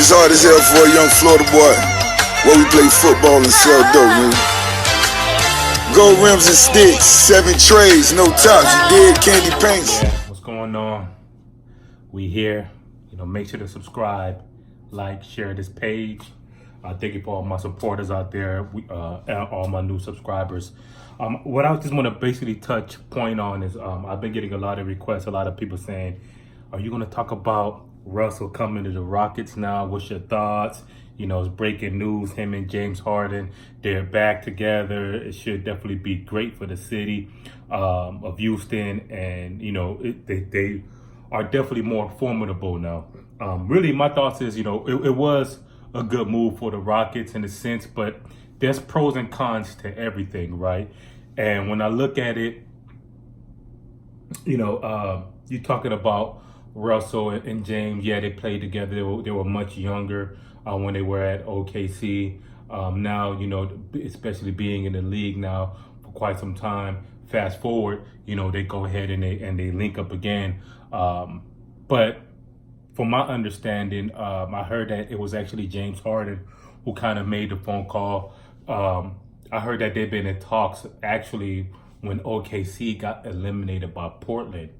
It's hard as hell for a young Florida boy where we play football and sell dope, man. Gold rims and sticks, 7 trays, no tops, you did candy paints. Yeah, what's going on? We here. Make sure to subscribe, like, share this page. Thank you for all my supporters out there, and all my new subscribers. What I just want to basically touch point on is I've been getting a lot of requests, a lot of people saying, are you going to talk about Russell coming to the Rockets now? What's your thoughts? It's breaking news. Him and James Harden, they're back together. It should definitely be great for the city of Houston. And, they are definitely more formidable now. Really, my thoughts is, it was a good move for the Rockets in a sense, but there's pros and cons to everything, right? And when I look at it, you're talking about Russell and James. Yeah, they played together. They were much younger when they were at OKC. Now, especially being in the league now for quite some time. Fast forward, they go ahead and they link up again. But from my understanding, I heard that it was actually James Harden who kind of made the phone call. I heard that they've been in talks actually when OKC got eliminated by Portland.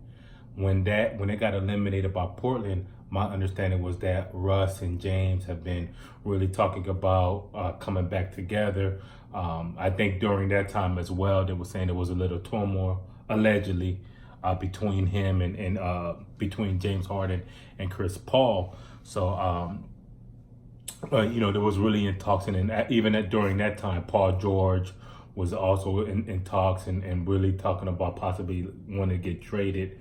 When they got eliminated by Portland, my understanding was that Russ and James have been really talking about coming back together. I think during that time as well, they were saying there was a little turmoil, allegedly, between him and between James Harden and Chris Paul. So, there was really in talks, and even during that time, Paul George was also in talks and really talking about possibly wanting to get traded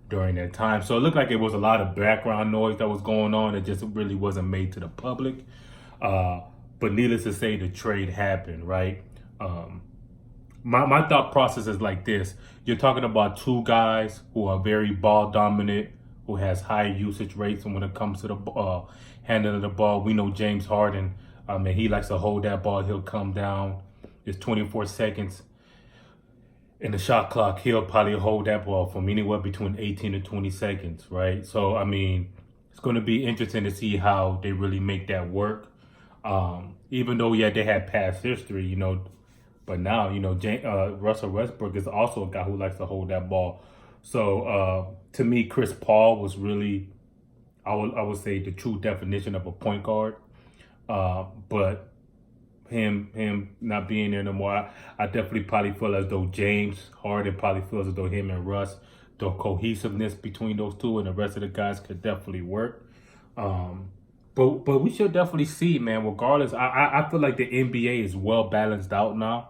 during that time. So it looked like it was a lot of background noise that was going on. It just really wasn't made to the public. But needless to say, the trade happened, right? My thought process is like this. You're talking about two guys who are very ball dominant, who has high usage rates, and when it comes to the handling of the ball, we know James Harden, he likes to hold that ball. He'll come down. It's 24 seconds in the shot clock. He'll probably hold that ball from anywhere between 18 to 20 seconds, right? So, it's going to be interesting to see how they really make that work. Even though, yeah, they had past history, but now, Russell Westbrook is also a guy who likes to hold that ball. So, to me, Chris Paul was really, I would say, the true definition of a point guard. But him not being there no more, I definitely probably feel as though James Harden probably feels as though him and Russ, the cohesiveness between those two and the rest of the guys could definitely work. But we should definitely see, man, regardless. I feel like the NBA is well balanced out now.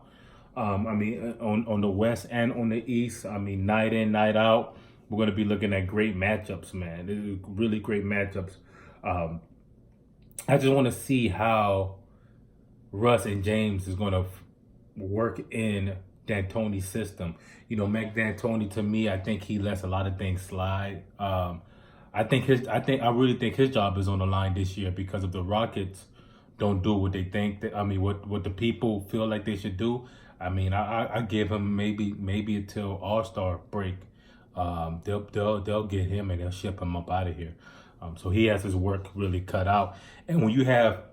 On the West and on the East, night in, night out, we're going to be looking at great matchups, man. This is really great matchups. I just want to see how Russ and James is going to work in D'Antoni's system. Mac D'Antoni, to me, I think he lets a lot of things slide. I really think his job is on the line this year because if the Rockets don't do what they think, what the people feel like they should do, I give him maybe until All-Star break. They'll get him and they'll ship him up out of here. So he has his work really cut out. And when you have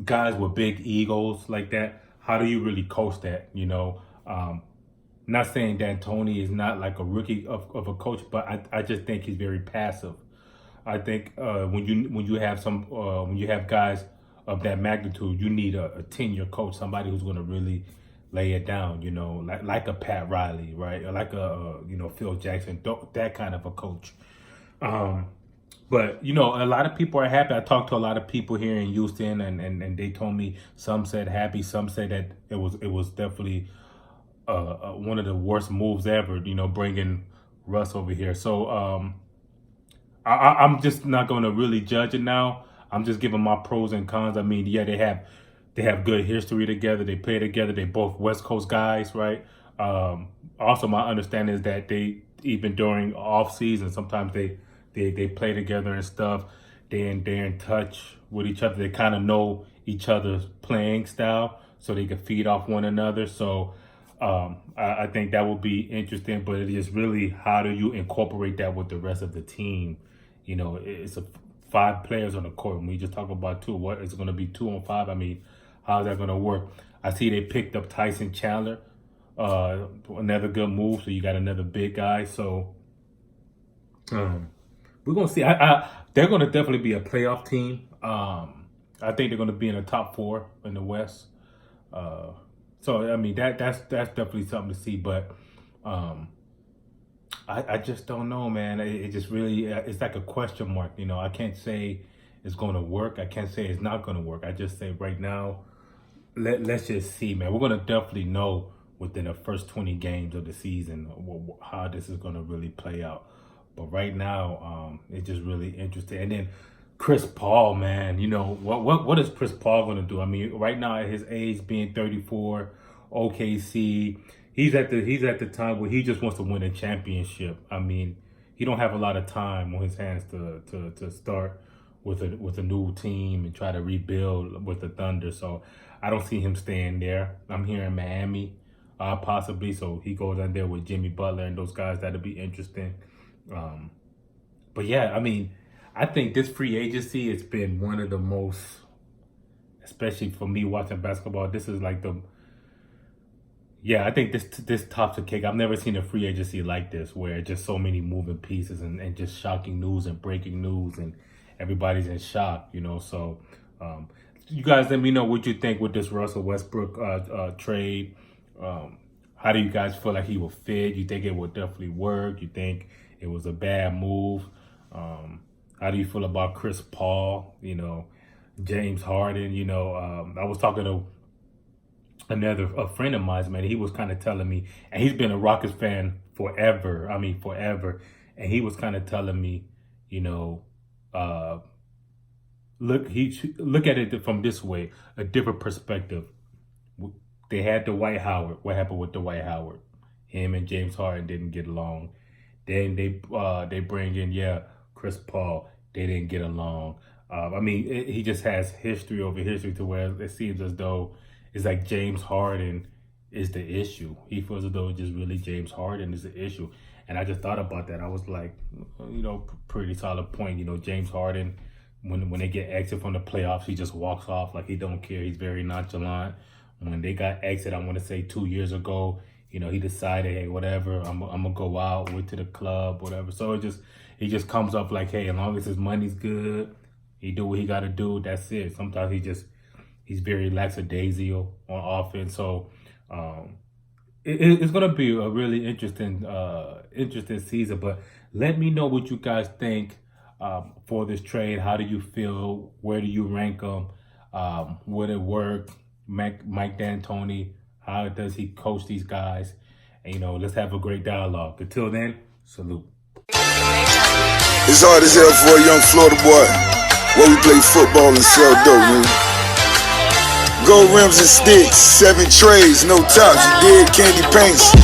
guys with big egos like that, how do you really coach that? Not saying D'Antoni is not like a rookie of a coach, but I just think he's very passive. I think when you have guys of that magnitude, you need a 10-year coach, somebody who's going to really lay it down. Like a Pat Riley, right? Or like a Phil Jackson, that kind of a coach. But, a lot of people are happy. I talked to a lot of people here in Houston, and they told me, some said happy, some said that it was definitely one of the worst moves ever, bringing Russ over here. So I'm just not going to really judge it now. I'm just giving my pros and cons. Yeah, they have good history together. They play together. They both West Coast guys, right? Also, my understanding is that they, even during off season, sometimes they play together and stuff. They're in touch with each other. They kind of know each other's playing style, so they can feed off one another. So I think that would be interesting. But it is really, how do you incorporate that with the rest of the team? It's a 5 players on the court. When we just talk about 2, what is it going to be 2 on 5? I mean, how's that going to work? I see they picked up Tyson Chandler, another good move. So you got another big guy. So we're going to see. They're going to definitely be a playoff team. I think they're going to be in the top 4 in the West. So I mean that's definitely something to see. But I just don't know, man. It just really, it's like a question mark. You know, I can't say it's going to work. I can't say it's not going to work. I just say right now, let's just see, man. We're going to definitely know within the first 20 games of the season how this is going to really play out. But right now, it's just really interesting. And then Chris Paul, man, you know, what is Chris Paul going to do? I mean, right now at his age, being 34, OKC, he's at the time where he just wants to win a championship. I mean, he don't have a lot of time on his hands to start with a new team and try to rebuild with the Thunder. So I don't see him staying there. I'm here in Miami, possibly. So he goes in there with Jimmy Butler and those guys. That'll be interesting. But yeah, I mean, I think this free agency has been one of the most, especially for me watching basketball, this is like I think this tops the cake. I've never seen a free agency like this where just so many moving pieces and just shocking news and breaking news and everybody's in shock, you know. So you guys let me know what you think with this Russell Westbrook trade. How do you guys feel like he will fit? You think it will definitely work? You think it was a bad move? How do you feel about Chris Paul? You know, James Harden. You know, I was talking to a friend of mine, man. He was kind of telling me, and he's been a Rockets fan forever. I mean, forever. And he was kind of telling me, you know, look at it from this way, a different perspective. They had Dwight Howard. What happened with Dwight Howard? Him and James Harden didn't get along. Then they bring in Chris Paul. They didn't get along. I mean, he just has history over history to where it seems as though it's like James Harden is the issue. He feels as though it's just really James Harden is the issue. And I just thought about that. I was like, you know, pretty solid point. You know, James Harden, when they get exit from the playoffs, he just walks off like he don't care. He's very nonchalant. When they got exit, I want to say 2 years ago, you know, he decided, hey, whatever, I'm gonna go out, went to the club, whatever. So he just comes up like, hey, as long as his money's good, he do what he got to do. That's it. Sometimes he's very lackadaisical on offense. So it's gonna be a really interesting season. But let me know what you guys think for this trade. How do you feel? Where do you rank them? Would it work? Mike D'Antoni, how does he coach these guys? And, you know, let's have a great dialogue. Until then, salute. It's hard as hell for a young Florida boy where we play football and sell dope, man. Gold rims and sticks, 7 trays, no tops, you did, candy paints.